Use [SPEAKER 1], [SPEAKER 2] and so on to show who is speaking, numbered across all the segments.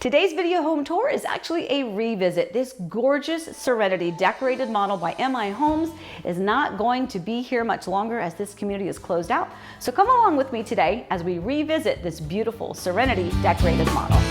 [SPEAKER 1] Today's video home tour is actually a revisit. This gorgeous Serenity decorated model by MI Homes is not going to be here much longer as this community is closed out. So come along with me today as we revisit this beautiful Serenity decorated model.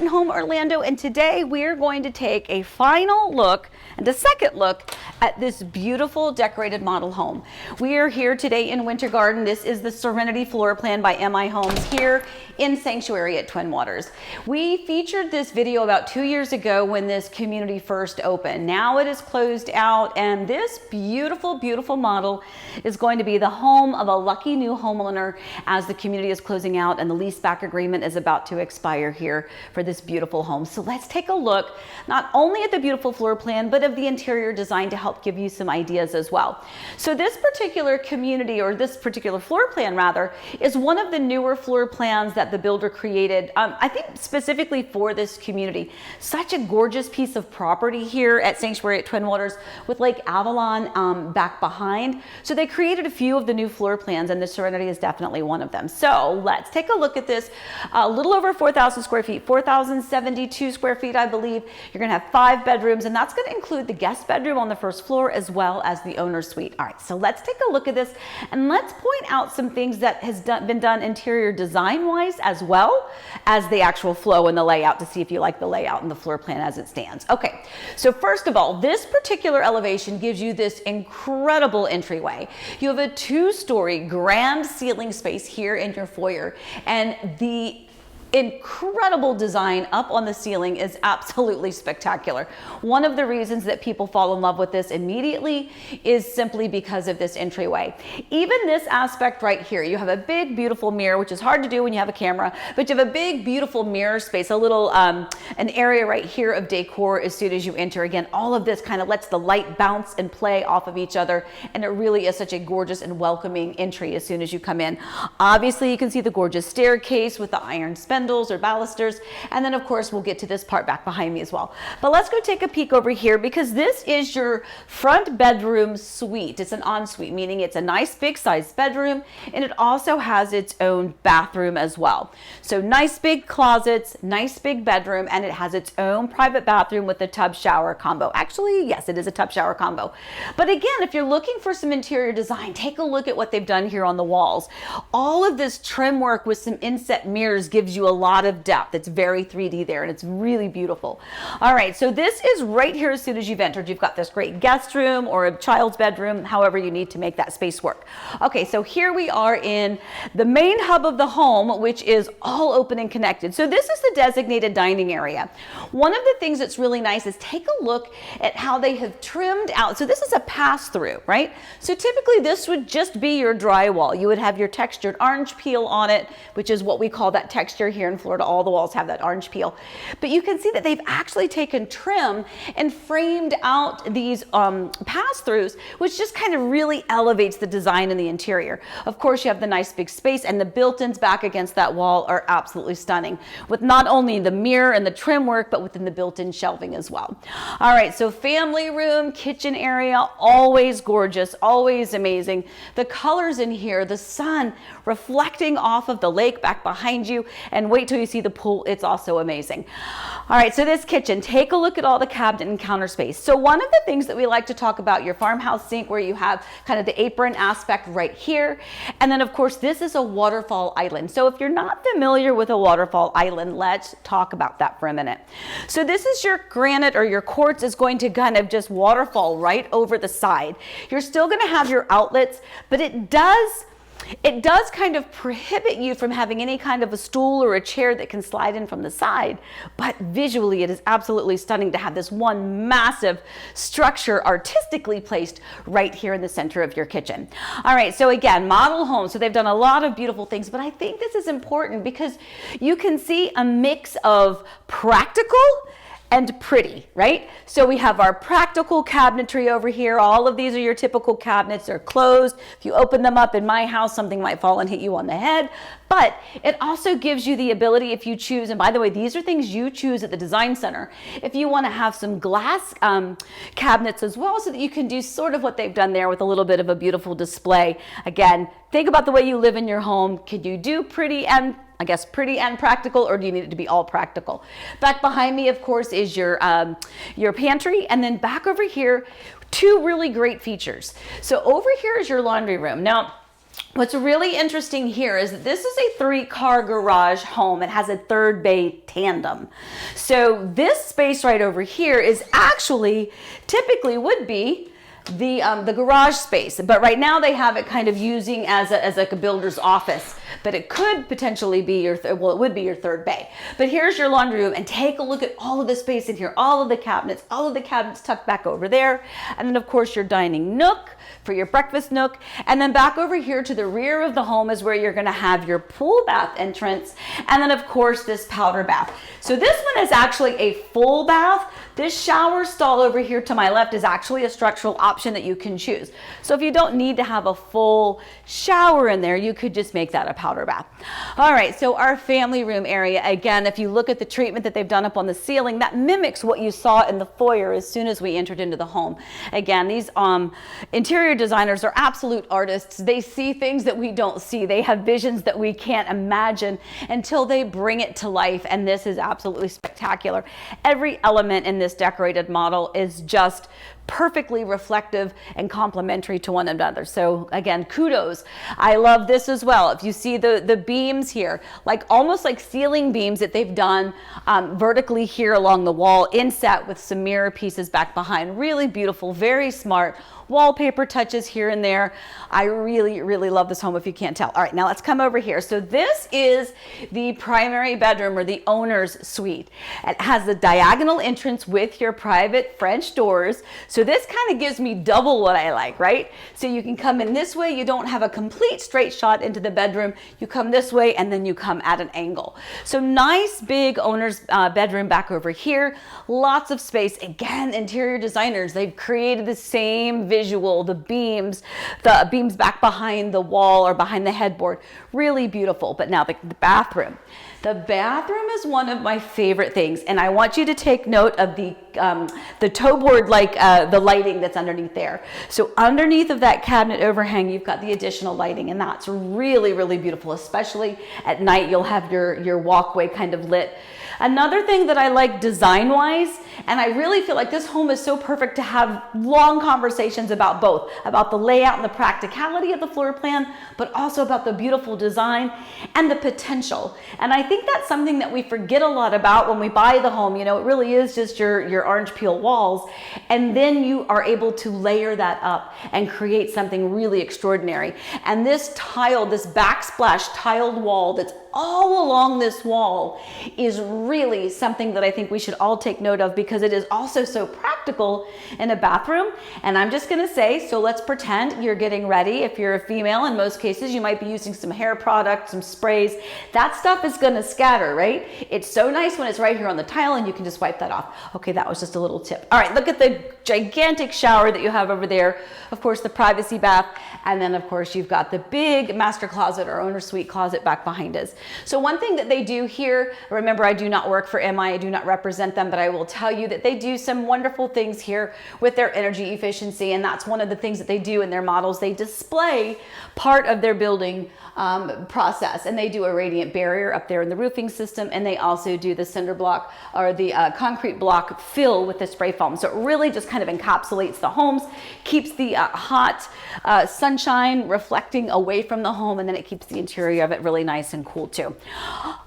[SPEAKER 1] Home Orlando, and today we're going to take a final look and a second look at this beautiful decorated model home. We are here today in Winter Garden. This is the Serenity Floor Plan by MI Homes here in Sanctuary at Twinwaters. We featured this video about 2 years ago when this community first opened. Now it is closed out, and this beautiful, beautiful model is going to be the home of a lucky new homeowner as the community is closing out and the leaseback agreement is about to expire here for this beautiful home. So let's take a look not only at the beautiful floor plan, but of the interior design to help give you some ideas as well. So this particular community, or this particular floor plan rather, is one of the newer floor plans that the builder created, I think specifically for this community. Such a gorgeous piece of property here at Sanctuary at Twinwaters with Lake Avalon back behind. So they created a few of the new floor plans, and the Serenity is definitely one of them. So let's take a look at this. A little over 4,000 square feet, 4,072 square feet, I believe. You're gonna have 5 bedrooms, and that's gonna include the guest bedroom on the first floor as well as the owner's suite. All right, so let's take a look at this and let's point out some things that has been done interior design-wise as well as the actual flow and the layout to see if you like the layout and the floor plan as it stands. Okay, so first of all, this particular elevation gives you this incredible entryway. You have a 2-story grand ceiling space here in your foyer, and the incredible design up on the ceiling is absolutely spectacular. One of the reasons that people fall in love with this immediately is simply because of this entryway. Even this aspect right here, you have a big beautiful mirror, which is hard to do when you have a camera, but you have a big beautiful mirror space, a little an area right here of decor as soon as you enter. Again, all of this kind of lets the light bounce and play off of each other, and it really is such a gorgeous and welcoming entry as soon as you come in. Obviously you can see the gorgeous staircase with the iron spindles or balusters, and then of course we'll get to this part back behind me as well. But let's go take a peek over here, because this is your front bedroom suite. It's an ensuite, meaning it's a nice big sized bedroom, and it also has its own bathroom as well. So nice big closets, nice big bedroom, and it has its own private bathroom with a tub shower combo. Actually, yes, it is a tub shower combo. But again, if you're looking for some interior design, take a look at what they've done here on the walls. All of this trim work with some inset mirrors gives you a lot of depth. It's very 3D there, and it's really beautiful. All right, so this is right here as soon as you've entered. You've got this great guest room or a child's bedroom, however you need to make that space work. Okay, so here we are in the main hub of the home, which is all open and connected. So this is the designated dining area. One of the things that's really nice is take a look at how they have trimmed out. So this is a pass-through, right? So typically this would just be your drywall. You would have your textured orange peel on it, which is what we call that texture here in Florida. All the walls have that orange peel, but you can see that they've actually taken trim and framed out these pass-throughs, which just kind of really elevates the design in the interior. Of course, you have the nice big space, and the built-ins back against that wall are absolutely stunning, with not only the mirror and the trim work, but within the built-in shelving as well. All right, so family room, kitchen area, always gorgeous, always amazing. The colors in here, the sun reflecting off of the lake back behind you, and wait till you see the pool, it's also amazing. All right, so this kitchen, take a look at all the cabinet and counter space. So one of the things that we like to talk about, your farmhouse sink, where you have kind of the apron aspect right here. And then of course, this is a waterfall island. So if you're not familiar with a waterfall island, let's talk about that for a minute. So this is your granite, or your quartz is going to kind of just waterfall right over the side. You're still gonna have your outlets, but it does kind of prohibit you from having any kind of a stool or a chair that can slide in from the side. But visually, it is absolutely stunning to have this one massive structure artistically placed right here in the center of your kitchen. All right, so again, model home. So they've done a lot of beautiful things, but I think this is important because you can see a mix of practical and pretty, right? So we have our practical cabinetry over here. All of these are your typical cabinets. They're closed. If you open them up in my house, something might fall and hit you on the head. But it also gives you the ability, if you choose, and by the way, these are things you choose at the design center, if you want to have some glass cabinets as well, so that you can do sort of what they've done there with a little bit of a beautiful display. Again, think about the way you live in your home. Can you do pretty and, I guess, pretty and practical, or do you need it to be all practical? Back behind me, of course, is your pantry, and then back over here, two really great features. So over here is your laundry room. Now, what's really interesting here is that this is a 3-car garage home. It has a 3rd bay tandem. So this space right over here is actually, typically would be the garage space, but right now they have it kind of using as like a builder's office, but it could potentially be your, well, it would be your 3rd bay. But here's your laundry room, and take a look at all of the space in here, all of the cabinets tucked back over there. And then of course your dining nook for your breakfast nook. And then back over here to the rear of the home is where you're gonna have your pool bath entrance. And then of course this powder bath. So this one is actually a full bath. This shower stall over here to my left is actually a structural option that you can choose. So if you don't need to have a full shower in there, you could just make that a powder bath. All right, so our family room area, again, if you look at the treatment that they've done up on the ceiling, that mimics what you saw in the foyer as soon as we entered into the home. Again, these interior designers are absolute artists. They see things that we don't see. They have visions that we can't imagine until they bring it to life, and this is absolutely spectacular. Every element in this decorated model is just perfectly reflective and complementary to one another. So again, kudos. I love this as well. If you see the beams here, like almost like ceiling beams that they've done vertically here along the wall, inset with some mirror pieces back behind. Really beautiful, very smart. Wallpaper touches here and there. I really, really love this home, if you can't tell. All right, now let's come over here. So this is the primary bedroom, or the owner's suite. It has a diagonal entrance with your private French doors. So this kind of gives me double what I like, right? So you can come in this way. You don't have a complete straight shot into the bedroom. You come this way, and then you come at an angle. So nice big owner's bedroom back over here. Lots of space. Again, interior designers, they've created the same visual, the beams back behind the wall or behind the headboard. Really beautiful. But now the bathroom. The bathroom is one of my favorite things, and I want you to take note of the toe board, like the lighting that's underneath there. So underneath of that cabinet overhang, you've got the additional lighting, and that's really, really beautiful. Especially at night, you'll have your walkway kind of lit. Another thing that I like design-wise, and I really feel like this home is so perfect to have long conversations about both, about the layout and the practicality of the floor plan, but also about the beautiful design and the potential. And I think that's something that we forget a lot about when we buy the home. You know, it really is just your orange peel walls, and then you are able to layer that up and create something really extraordinary. And this tile, this backsplash tiled wall that's all along this wall is really something that I think we should all take note of, because it is also so practical in a bathroom. And I'm just gonna say, so let's pretend you're getting ready. If you're a female, in most cases, you might be using some hair product, some sprays. That stuff is gonna scatter, right? It's so nice when it's right here on the tile and you can just wipe that off. Okay, that was just a little tip. All right, look at the gigantic shower that you have over there. Of course, the privacy bath. And then of course, you've got the big master closet or owner suite closet back behind us. So one thing that they do here, remember, I do not work for MI, I do not represent them, but I will tell you that they do some wonderful things here with their energy efficiency. And that's one of the things that they do in their models. They display part of their building process, and they do a radiant barrier up there in the roofing system, and they also do the cinder block or the concrete block fill with the spray foam. So it really just kind of encapsulates the homes, keeps the hot sunshine reflecting away from the home, and then it keeps the interior of it really nice and cool too.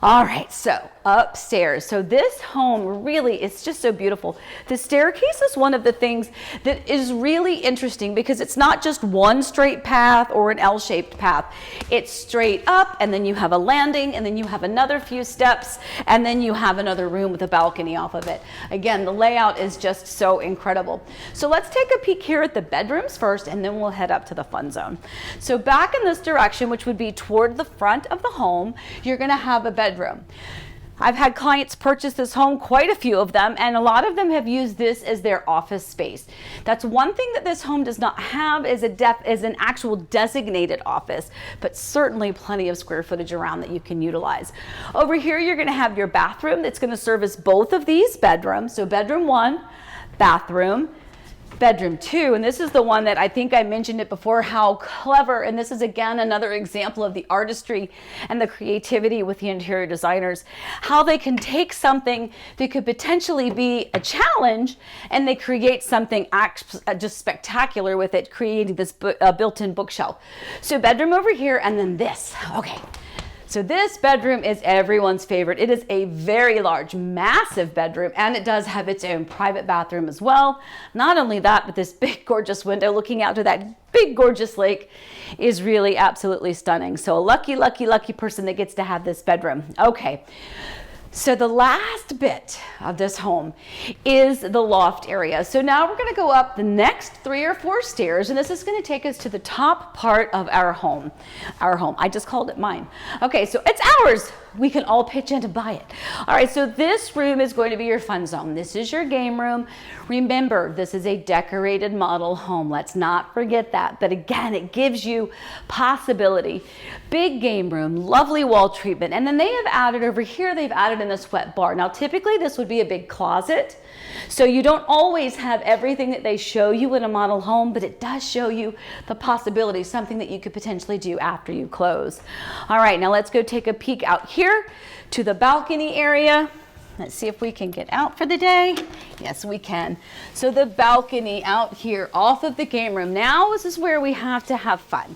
[SPEAKER 1] All right, so upstairs. So this home really is just so beautiful. The staircase is one of the things that is really interesting, because it's not just one straight path or an L-shaped path. It's straight up, and then you have a landing, and then you have another few steps, and then you have another room with a balcony off of it. Again, the layout is just so incredible. So let's take a peek here at the bedrooms first, and then we'll head up to the fun zone. So back in this direction, which would be toward the front of the home, you're gonna have a bedroom. I've had clients purchase this home, quite a few of them, and a lot of them have used this as their office space. That's one thing that this home does not have is an actual designated office, but certainly plenty of square footage around that you can utilize. Over here, you're going to have your bathroom that's going to service both of these bedrooms. So bedroom 1, bathroom, bedroom 2, and this is the one that I think I mentioned it before, how clever, and this is again another example of the artistry and the creativity with the interior designers, how they can take something that could potentially be a challenge and they create something just spectacular with it, creating this built-in bookshelf. So bedroom over here, and then this. Okay. So this bedroom is everyone's favorite. It is a very large, massive bedroom, and it does have its own private bathroom as well. Not only that, but this big, gorgeous window looking out to that big, gorgeous lake is really absolutely stunning. So a lucky, lucky, lucky person that gets to have this bedroom. Okay. So the last bit of this home is the loft area. So now we're going to go up the next 3 or 4 stairs, and this is going to take us to the top part of our home. Our home. I just called it mine. Okay, so it's ours. We can all pitch in to buy it. All right, so this room is going to be your fun zone. This is your game room. Remember, this is a decorated model home. Let's not forget that. But again, it gives you possibility. Big game room, lovely wall treatment. And then they have added over here, they've added in a sweat bar. Now, typically this would be a big closet. So you don't always have everything that they show you in a model home, but it does show you the possibility, something that you could potentially do after you close. All right, now let's go take a peek out here to the balcony area. Let's see if we can get out for the day. Yes, we can. So the balcony out here off of the game room. Now this is where we have to have fun.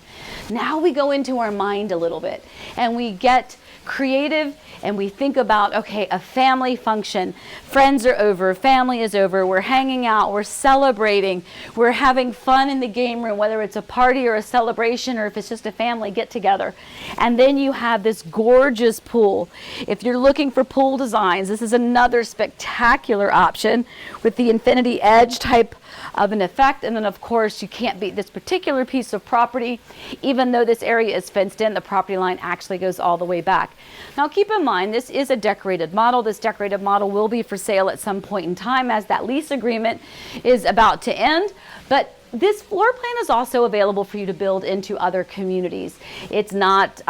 [SPEAKER 1] Now we go into our mind a little bit and we get creative and we think about, okay, a family function. Friends are over, family is over, we're hanging out, we're celebrating, we're having fun in the game room, whether it's a party or a celebration or if it's just a family get together. And then you have this gorgeous pool. If you're looking for pool designs, this is another spectacular option with the infinity edge type of an effect. And then of course you can't beat this particular piece of property. Even though this area is fenced in, the property line actually goes all the way back. Now keep in mind, this is a decorated model. This decorated model will be for sale at some point in time as that lease agreement is about to end. But this floor plan is also available for you to build into other communities. It's not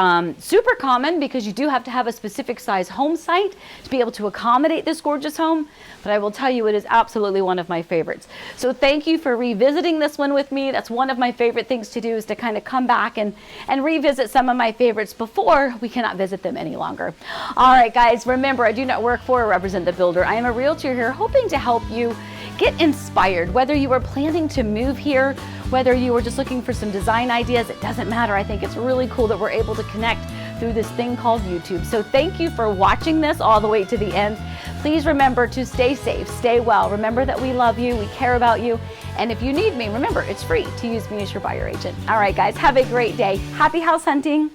[SPEAKER 1] super common because you do have to have a specific size home site to be able to accommodate this gorgeous home, but I will tell you it is absolutely one of my favorites. So thank you for revisiting this one with me. That's one of my favorite things to do, is to kind of come back and revisit some of my favorites before we cannot visit them any longer. All right, guys, remember, I do not work for or represent the builder. I am a realtor here hoping to help you get inspired, whether you are planning to move here, whether you are just looking for some design ideas. It doesn't matter. I think it's really cool that we're able to connect through this thing called YouTube. So thank you for watching this all the way to the end. Please remember to stay safe, stay well. Remember that we love you, we care about you. And if you need me, remember, it's free to use me as your buyer agent. All right, guys, have a great day. Happy house hunting.